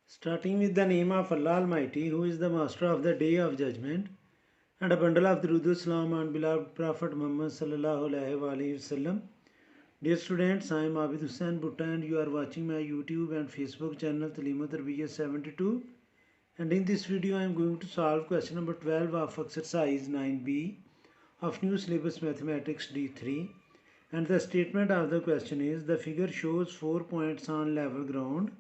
Starting with the name of Allah Almighty, who is the master of the day of judgment, and a bundle of Durud Salam on beloved Prophet Muhammad sallallahu alaihi wasallam. Dear students, I am Abid Hussain Butta and you are watching my YouTube and Facebook channel Taleema Tarbiyat 72. And in this video I am going to solve question number 12 of exercise 9b of new syllabus mathematics D3. And the statement of the question is, the figure shows 4 points on level ground.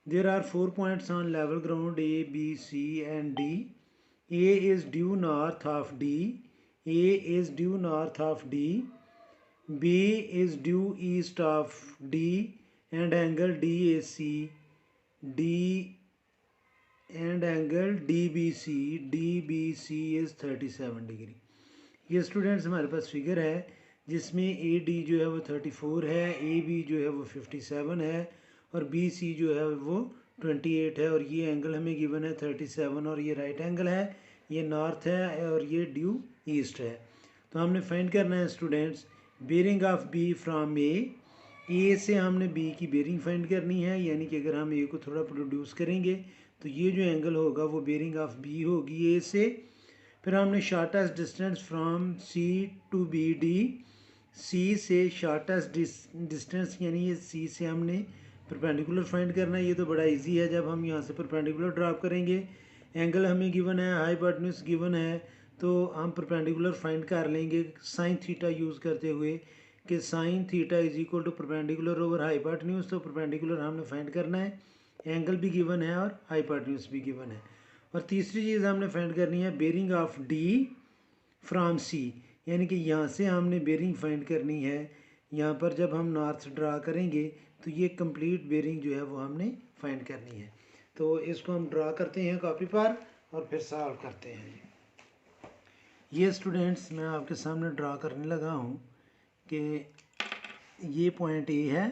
There are 4 points on level ground A, B, C and D. A is due north of D. A is due north of D. B is due east of D and angle DAC. D and angle DBC is 37 degree. ये students हमारे पास figure है जिसमें AD जो है वो 34 है, AB जो है वो 57 है और BC जो है वो 28 है और ये एंगल हमें गिवन है 37 और ये राइट एंगल है, ये नॉर्थ है और ये ड्यू ईस्ट है. तो हमने फाइंड करना है students bearing of B from A से हमने B की बेरिंग फाइंड करनी है. यानी कि अगर हम A को थोड़ा प्रोड्यूस करेंगे तो ये जो एंगल होगा वो बेरिंग ऑफ B होगी A से. फिर हमने shortest distance from C to BD, C से शॉर्टेस्ट डिस्टेंस यानी ये C से हमने परपेंडिकुलर फाइंड करना है. ये तो बड़ा इजी है, जब हम यहाँ से परपेंडिकुलर ड्रॉप करेंगे एंगल हमें गिवन है, हाइपोटेन्यूज गिवन है, तो हम परपेंडिकुलर फाइंड कर लेंगे साइन थीटा यूज़ करते हुए कि sine theta is equal to perpendicular over hypotenuse. तो परपेंडिकुलर हमने फाइंड करना है, एंगल भी गिवन है और हाइपोटेन्यूज भी गिवन है. और तीसरी चीज़ हमने फाइंड करनी है bearing of D from C, यानी कि यहाँ से हमने बेरिंग फाइंड करनी है. यहाँ पर जब हम नॉर्थ ड्रा करेंगे तो ये कंप्लीट बेरिंग जो है वो हमने फाइंड करनी है. तो इसको हम ड्रा करते हैं कॉपी पर और फिर सॉल्व करते हैं. ये स्टूडेंट्स मैं आपके सामने ड्रा करने लगा हूँ कि ये पॉइंट A है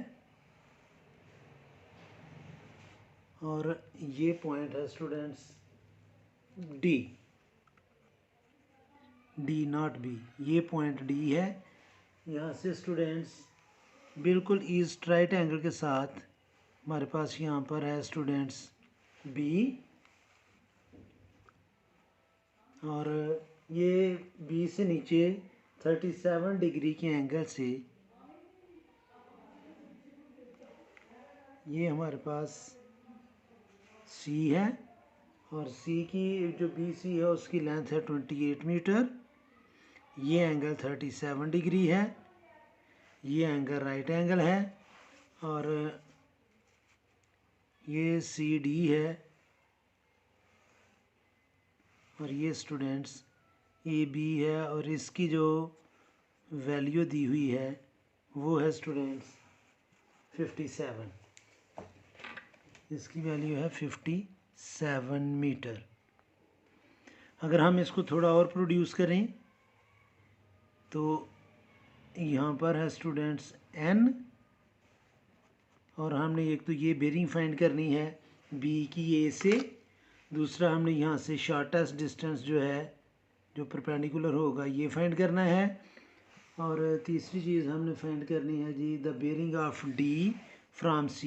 और ये पॉइंट है स्टूडेंट्स D नॉट B. ये पॉइंट D है. यहाँ से स्टूडेंट्स बिल्कुल ईस्ट राइट एंगल के साथ हमारे पास यहाँ पर है स्टूडेंट्स B और ये B से नीचे 37 डिग्री के एंगल से ये हमारे पास C है और C की जो BC है उसकी लेंथ है 28 मीटर. ये एंगल 37 डिग्री है, ये एंगल राइट एंगल है और ये CD है और ये स्टूडेंट्स AB है और इसकी जो वैल्यू दी हुई है वो है स्टूडेंट्स 57. इसकी वैल्यू है 57 मीटर. अगर हम इसको थोड़ा और प्रोड्यूस करें तो यहाँ पर है स्टूडेंट्स N और हमने एक तो ये बेरिंग फाइंड करनी है B की A से, दूसरा हमने यहाँ से शॉर्टेस्ट डिस्टेंस जो है जो परपेंडिकुलर होगा ये फाइंड करना है और तीसरी चीज़ हमने फाइंड करनी है जी the bearing of D from C,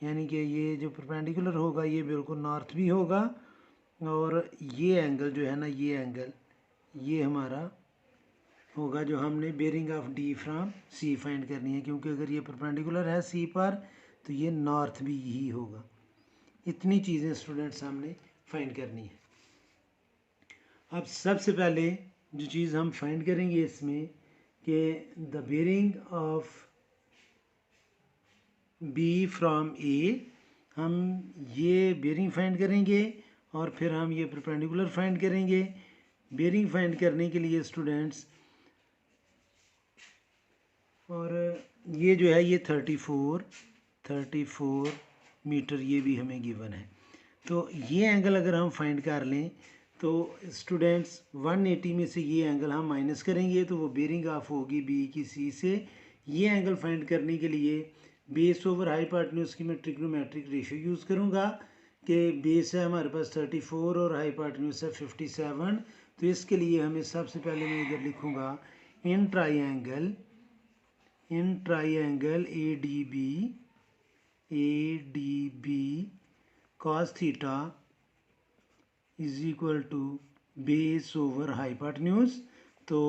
यानी कि ये जो परपेंडिकुलर होगा ये बिल्कुल नॉर्थ भी होगा और ये एंगल जो है ना ये एंगल ये हमारा होगा जो हमने bearing of D from C find करनी है, क्योंकि अगर ये परपेंडिकुलर है C पर तो ये नॉर्थ भी ही होगा. इतनी चीज़ें स्टूडेंट्स हमने फाइंड करनी है. अब सबसे पहले जो चीज़ हम फाइंड करेंगे इसमें कि the bearing of B from A, हम ये बेरिंग फाइंड करेंगे और फिर हम ये परपेंडिकुलर फाइंड करेंगे. बेरिंग फाइंड करने के लिए स्टूडेंट्स और ये जो है ये 34 मीटर ये भी हमें गिवन है. तो ये एंगल अगर हम फाइंड कर लें तो स्टूडेंट्स 180 में से ये एंगल हम माइनस करेंगे तो वो बेरिंग ऑफ होगी B की C से. ये एंगल फाइंड करने के लिए बेस ओवर हाइपोटेन्यूज की मैं ट्रिग्नोमेट्रिक रेशियो यूज़ करूँगा कि बेस है हमारे पास 34 और हाइपोटेन्यूज है 57. तो इसके लिए हमें सबसे पहले मैं इधर लिखूँगा in triangle ADB cos theta is equal to base over hypotenuse. तो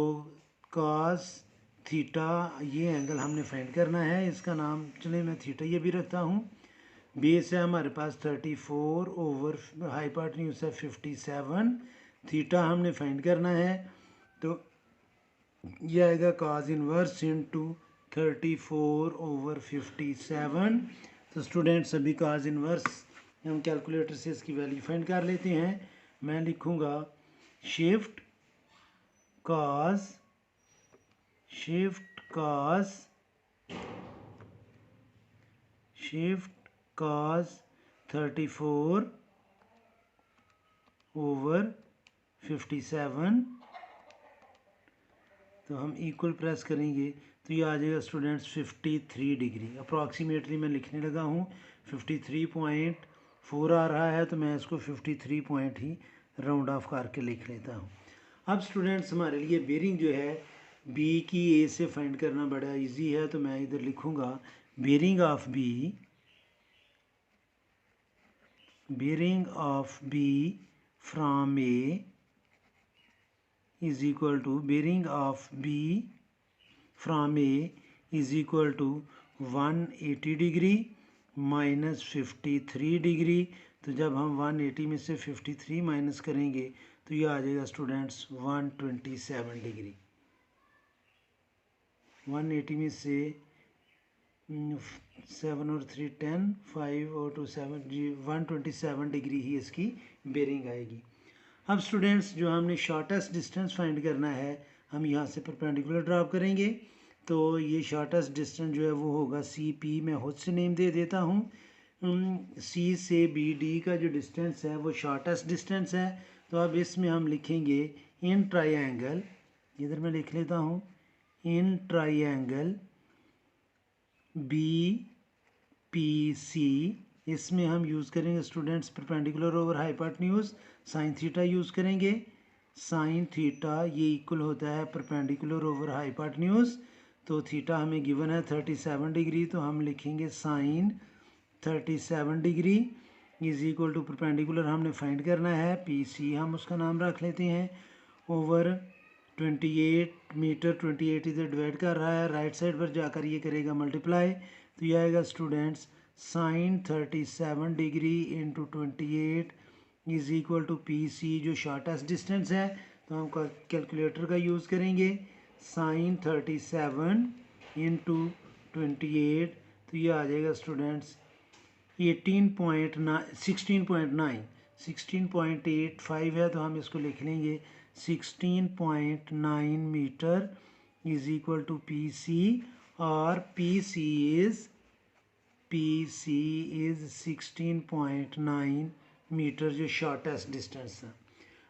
कॉस थीटा ये एंगल हमने फाइंड करना है, इसका नाम चलिए मैं थीटा ये भी रखता हूँ। बेस है हमारे पास 34 ओवर हाइपोटेन्यूज है 57, थीटा हमने फाइंड करना है। तो ये आएगा कॉस इनवर्स इनटू 34 ओवर 57। तो स्टूडेंट्स अभी कॉस इनवर्स हम कैलकुलेटर से इसकी वैल्यू फाइंड कर लेते हैं। मैं लिखूँगा शिफ्ट कॉस 34 ओवर 57। तो हम इक्वल प्रेस करेंगे तो ये आ जाएगा स्टूडेंट्स 53 डिग्री। अप्रॉक्सीमेटली मैं लिखने लगा हूँ 53.4 आ रहा है, तो मैं इसको 53 पॉइंट ही राउंड ऑफ करके लिख लेता हूँ। अब स्टूडेंट्स हमारे लिए बेरिंग जो है बी की ए से फाइंड करना बड़ा इजी है, तो मैं इधर लिखूँगा bearing of B from A is equal to bearing of B from A is equal to 180 degree minus 53 degree. तो जब हम 180 में से 53 माइनस करेंगे तो ये आ जाएगा स्टूडेंट्स 127 डिग्री। 180 में से 7 और 3 10, 5 और 2 7 जी 127 डिग्री ही इसकी बेरिंग आएगी। अब स्टूडेंट्स जो हमने शॉर्टेस्ट डिस्टेंस फाइंड करना है, हम यहाँ से परपेंडिकुलर ड्रॉप करेंगे। तो ये शॉर्टेस्ट डिस्टेंस जो है वो होगा सी पी, मैं खुद से नेम दे देता हूँ। सी से बी डी का जो डिस्टेंस है वो शॉर्टेस्ट डिस्टेंस है। तो अब इसमें हम लिखेंगे इन ट्राइंगल, इधर मैं लिख लेता हूँ in triangle B P C. इसमें हम यूज़ करेंगे students perpendicular over hypotenuse, sine theta use करेंगे। साइन थीटा ये इक्वल होता है परपेंडिकुलर ओवर हाइपोटेन्यूज। तो थीटा हमें गिवन है 37 डिग्री, तो हम लिखेंगे sine 37 degree is equal to perpendicular हमने फाइंड करना है पी सी, हम उसका नाम रख लेते हैं, ओवर 28 मीटर। 28 इधर डिवाइड कर रहा है, राइट साइड पर जाकर ये करेगा मल्टीप्लाई। तो ये आएगा students sine 37 degree into 28 is equal to P C जो शॉर्टेस्ट डिस्टेंस है। तो हम कैलकुलेटर का यूज़ करेंगे साइन 37 इंटू 28, तो ये आ जाएगा स्टूडेंट्स 16.85 है, तो हम इसको लिख लेंगे 16.9 metre is equal to P C, और पी सी इज़ 16.9 मीटर जो शॉर्टेस्ट डिस्टेंस है।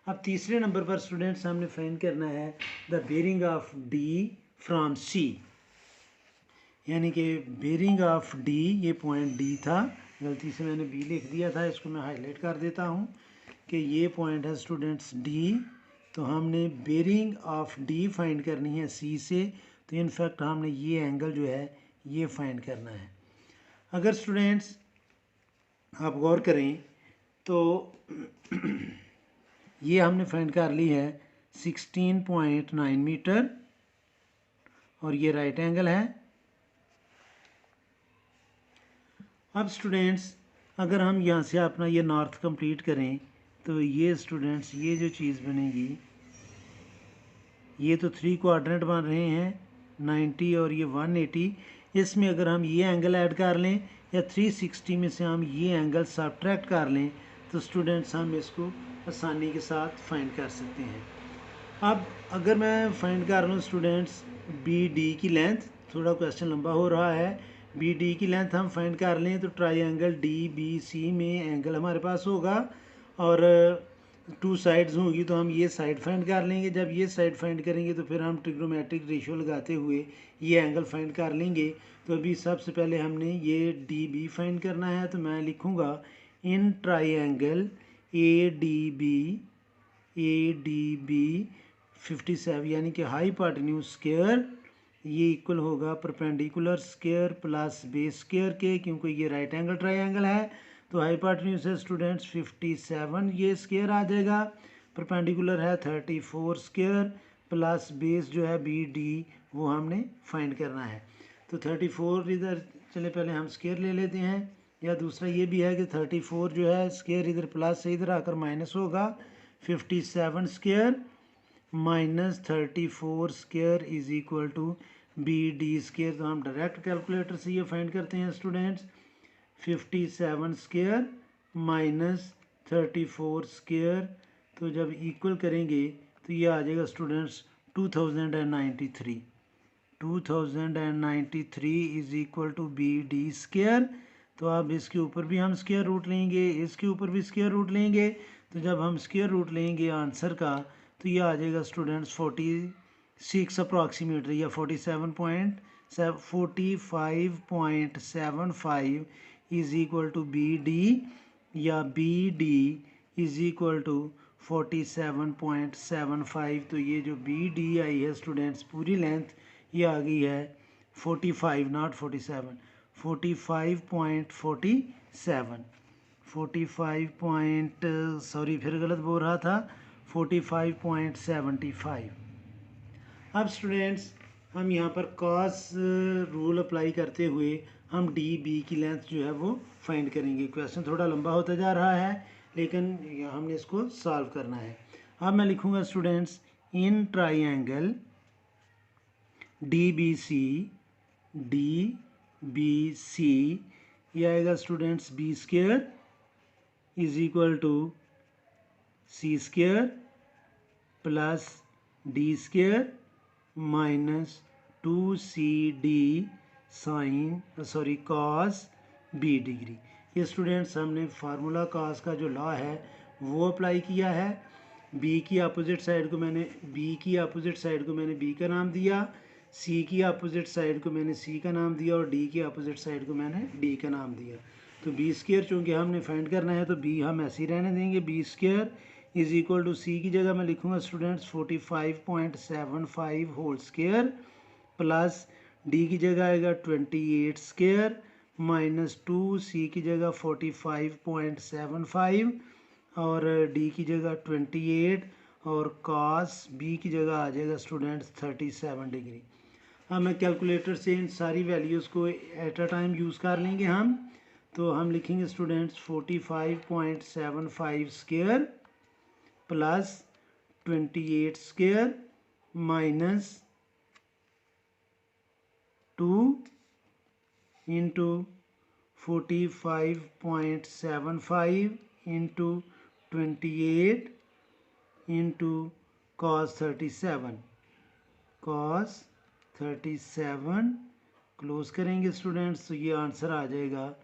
अब तीसरे नंबर पर स्टूडेंट्स हमने फाइंड करना है the bearing of D from C, यानी कि बेरिंग ऑफ डी, ये पॉइंट डी था, गलती से मैंने बी लिख दिया था, इसको मैं हाईलाइट कर देता हूँ कि ये पॉइंट है स्टूडेंट्स डी। तो हमने बेरिंग ऑफ डी फाइंड करनी है सी से, तो इनफैक्ट हमने ये एंगल जो है ये फाइंड करना है। अगर स्टूडेंट्स आप गौर करें तो ये हमने फाइंड कर ली है 16.9 मीटर, और ये राइट एंगल है। अब स्टूडेंट्स अगर हम यहाँ से अपना ये नॉर्थ कंप्लीट करें तो ये स्टूडेंट्स ये जो चीज़ बनेगी, ये तो 3 क्वाड्रेंट बन रहे हैं 90 और ये 180। इसमें अगर हम ये एंगल ऐड कर लें या 360 में से हम ये एंगल सब्ट्रैक्ट कर लें तो स्टूडेंट्स हम इसको आसानी के साथ फाइंड कर सकते हैं। अब अगर मैं फाइंड कर रहा हूँ स्टूडेंट्स बी डी की लेंथ, थोड़ा क्वेश्चन लंबा हो रहा है, बी डी की लेंथ हम फाइंड कर लें तो ट्राइंगल डी बी सी में एंगल हमारे पास होगा और 2 साइड्स होंगी, तो हम ये साइड फाइंड कर लेंगे। जब ये साइड फाइंड करेंगे तो फिर हम ट्रिग्नोमेट्रिक रेशियो लगाते हुए ये एंगल फाइंड कर लेंगे। तो अभी सबसे पहले हमने ये डी बी फाइंड करना है, तो मैं लिखूँगा in triangle A D B 57 यानी कि हाइपोटेन्यूज स्क्वायर ये इक्वल होगा perpendicular square plus base square के, क्योंकि ये राइट एंगल ट्राइंगल है। तो हाइपोटेन्यूज है स्टूडेंट्स 57, ये स्क्वायर आ जाएगा, परपेंडिकुलर है 34 स्क्वायर प्लस बेस जो है बी डी वो हमने फाइंड करना है। तो 34 इधर चले पहले हम स्क्वायर ले लेते हैं, या दूसरा ये भी है कि 34 जो है स्क्वायर इधर प्लस से इधर आकर माइनस होगा, 57 square minus 34 square is equal to B D square. तो हम डायरेक्ट कैलकुलेटर से ये फाइंड करते हैं स्टूडेंट्स, 57 स्क्वायर माइनस 34 स्क्वायर, तो जब इक्वल करेंगे तो ये आ जाएगा students 2093 is equal to B D square. तो अब इसके ऊपर भी हम स्क्वायर रूट लेंगे, इसके ऊपर भी स्क्वायर रूट लेंगे, तो जब हम स्क्वायर रूट लेंगे आंसर का तो ये आ जाएगा स्टूडेंट्स 46 अप्रॉक्सीमेटली या 45.75 is equal to B D, या B D is equal to 47.75। तो ये जो बी डी आई है स्टूडेंट्स पूरी लेंथ ये आ गई है 45 नॉट 47, 45.47, 45 सॉरी फिर गलत बोल रहा था 45.75। अब स्टूडेंट्स हम यहाँ पर कॉस रूल अप्लाई करते हुए हम डी बी की लेंथ जो है वो फाइंड करेंगे। क्वेश्चन थोड़ा लंबा होता जा रहा है लेकिन हमने इसको सॉल्व करना है। अब मैं लिखूँगा students in triangle D B C ये आएगा students B square is equal to C square plus D square minus 2CD sine cos B degree. ये स्टूडेंट्स हमने फार्मूला कॉस का जो लॉ है वो अप्लाई किया है। बी की अपोजिट साइड को मैंने बी का नाम दिया, सी की अपोजिट साइड को मैंने सी का नाम दिया और डी की अपोजिट साइड को मैंने डी का नाम दिया। तो बी स्क्वायर चूँकि हमने फाइंड करना है तो बी हम ऐसे ही रहने देंगे, B square is equal to C की जगह मैं लिखूँगा students 45.75 whole square plus D की जगह आएगा 28 स्क्वायर माइनस 2 सी की जगह 45.75 और डी की जगह 28 और कॉस बी की जगह आ जाएगा स्टूडेंट्स 37 डिग्री। अब मैं कैलकुलेटर से इन सारी वैल्यूज़ को एट अ टाइम यूज़ कर लेंगे हम। तो हम लिखेंगे students 45.75 square plus 28 square minus 2 into 45.75 into 28 into cos 37 close करेंगे स्टूडेंट्स तो ये आंसर आ जाएगा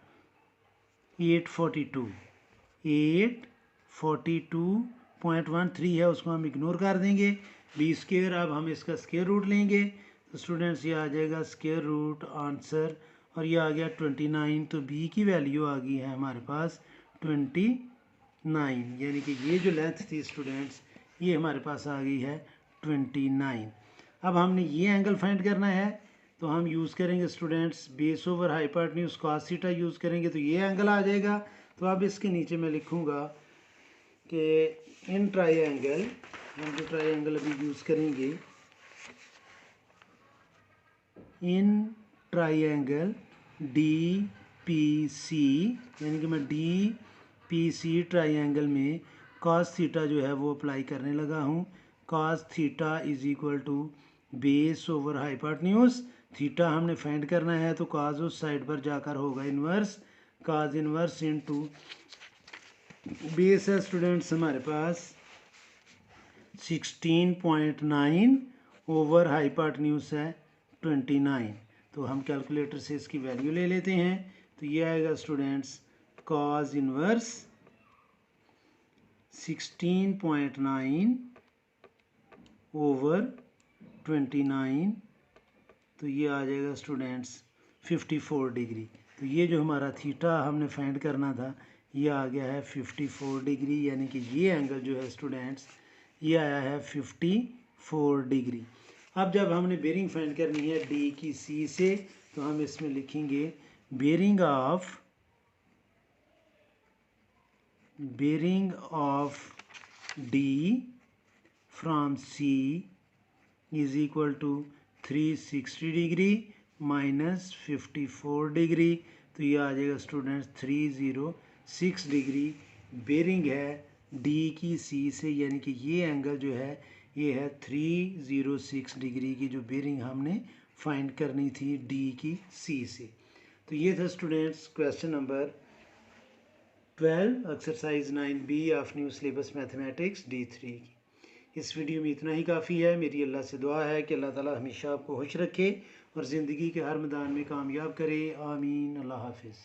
842.13 है, उसको हम इग्नोर कर देंगे। बी स्क्वायर अब हम इसका स्क्वायर रूट लेंगे तो स्टूडेंट्स ये आ जाएगा स्क्वायर रूट आंसर और ये आ गया 29। तो बी की वैल्यू आ गई है हमारे पास 29, यानी कि ये जो लेंथ थी स्टूडेंट्स ये हमारे पास आ गई है 29। अब हमने ये एंगल फाइंड करना है तो हम यूज़ करेंगे students base over hypotenuse cos theta use करेंगे तो ये एंगल आ जाएगा। तो अब इसके नीचे मैं लिखूँगा कि इन ट्राइंगल हम जो ट्राइंगल अभी यूज़ करेंगे in triangle D P C, यानी कि मैं डी पी सी ट्राइंगल में कॉस थीटा जो है वो अप्लाई करने लगा हूँ। Cos theta is equal to base over hypotenuse, theta हमने फाइंड करना है तो कॉस उस साइड पर जाकर होगा inverse, cos inverse into base है स्टूडेंट्स हमारे पास 16.9 ओवर हाइपोटेन्यूज है 29। तो हम कैलकुलेटर से इसकी वैल्यू ले लेते हैं तो ये आएगा स्टूडेंट्स कॉस इन्वर्स 16.9 ओवर 29, तो ये आ जाएगा स्टूडेंट्स 54 डिग्री। तो ये जो हमारा थीटा हमने फाइंड करना था ये आ गया है 54 डिग्री, यानी कि ये एंगल जो है स्टूडेंट्स ये आया है 54 डिग्री। अब जब हमने बेरिंग फाइंड करनी है डी की सी से तो हम इसमें लिखेंगे bearing of bearing of D from C is equal to 360 degree minus 54 degree, तो ये आ जाएगा स्टूडेंट्स 306 डिग्री बेरिंग है डी की सी से, यानी कि ये एंगल जो है ये है 306 डिग्री की जो बेरिंग हमने फाइंड करनी थी डी की सी से। तो ये था students question number 12 exercise 9B of new syllabus mathematics D3 की। इस वीडियो में इतना ही काफ़ी है। मेरी अल्लाह से दुआ है कि अल्लाह ताला हमेशा आपको खुश रखे और ज़िंदगी के हर मैदान में कामयाब करे। आमीन। अल्लाह हाफिज़।